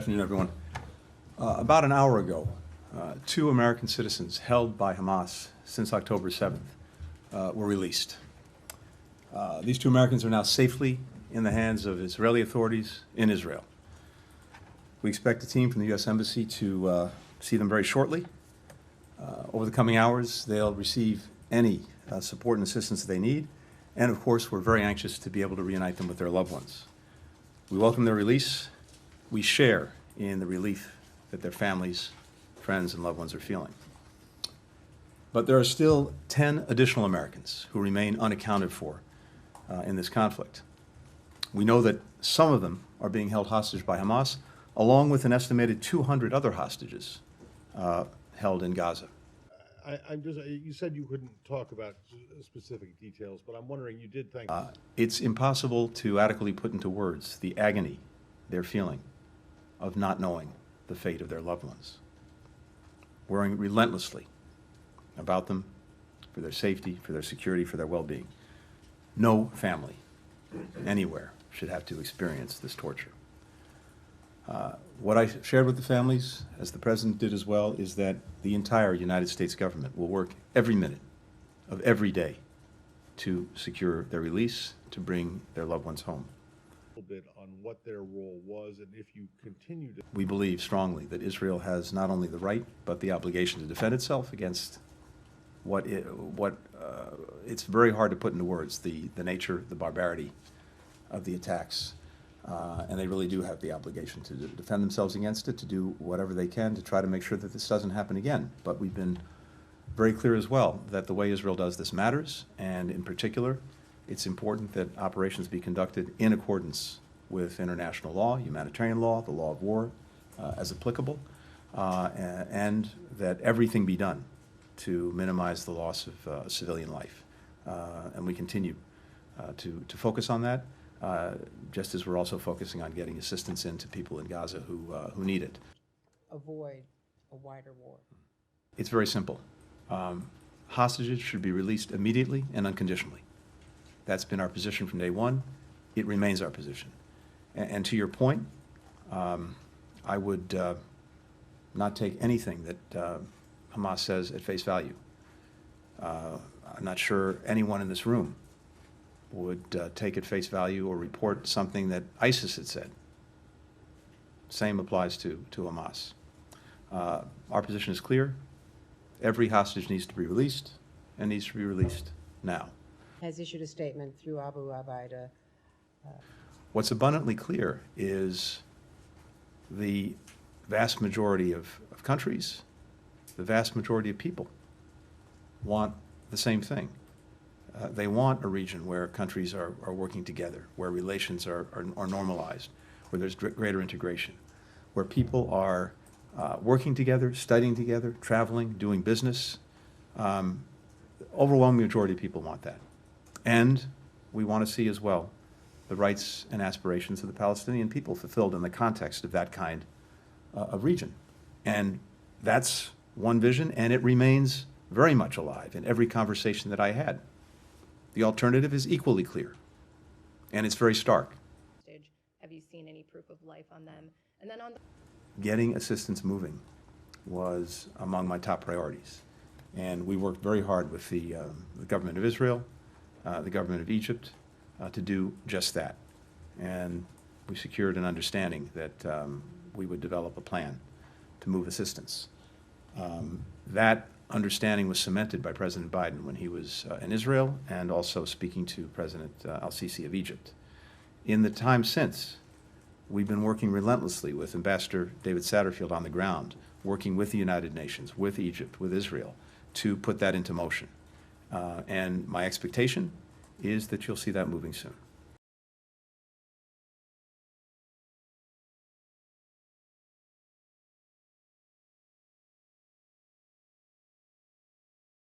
Good afternoon, everyone. About an hour ago, two American citizens held by Hamas since October 7th were released. These two Americans are now safely in the hands of Israeli authorities in Israel. We expect a team from the U.S. Embassy to see them very shortly. Over the coming hours, they'll receive any support and assistance they need, and of course, we're very anxious to be able to reunite them with their loved ones. We welcome their release. We share in the relief that their families, friends, and loved ones are feeling. But there are still 10 additional Americans who remain unaccounted for in this conflict. We know that some of them are being held hostage by Hamas, along with an estimated 200 other hostages held in Gaza. You said you couldn't talk about specific details, but I'm wondering, you did think... It's impossible to adequately put into words the agony they're feeling of not knowing the fate of their loved ones. Worrying relentlessly about them, for their safety, for their security, for their well-being. No family anywhere should have to experience this torture. What I shared with the families, as the President did as well, is that the entire United States government will work every minute of every day to secure their release, to bring their loved ones home. A little bit on what their role was, and if you continue to... We believe strongly that Israel has not only the right, but the obligation to defend itself against it's very hard to put into words, the nature, the barbarity of the attacks. And they really do have the obligation to defend themselves against it, to do whatever they can to try to make sure that this doesn't happen again. But we've been very clear as well that the way Israel does this matters, and in particular, it's important that operations be conducted in accordance with international law, humanitarian law, the law of war, as applicable, and that everything be done to minimize the loss of civilian life. And we continue to focus on that. Just as we're also focusing on getting assistance in to people in Gaza who need it. Avoid a wider war? It's very simple. Hostages should be released immediately and unconditionally. That's been our position from day one. It remains our position. And to your point, I would not take anything that Hamas says at face value. I'm not sure anyone in this room would take at face value or report something that ISIS had said. Same applies to Hamas. Our position is clear. Every hostage needs to be released, and needs to be released now. Has issued a statement through Abu Abaida. What's abundantly clear is the vast majority of countries, the vast majority of people want the same thing. They want a region where countries are working together, where relations are normalized, where there's greater integration, where people are working together, studying together, traveling, doing business. The overwhelming majority of people want that. And we want to see as well the rights and aspirations of the Palestinian people fulfilled in the context of that kind of region. And that's one vision, and it remains very much alive in every conversation that I had. The alternative is equally clear, and it's very stark. Have you seen any proof of life on them? And then on Getting assistance moving was among my top priorities, and we worked very hard with the government of Israel, the government of Egypt, to do just that. And we secured an understanding that we would develop a plan to move assistance. That understanding was cemented by President Biden when he was in Israel, and also speaking to President al-Sisi of Egypt. In the time since, we've been working relentlessly with Ambassador David Satterfield on the ground, working with the United Nations, with Egypt, with Israel, to put that into motion. And my expectation is that you'll see that moving soon.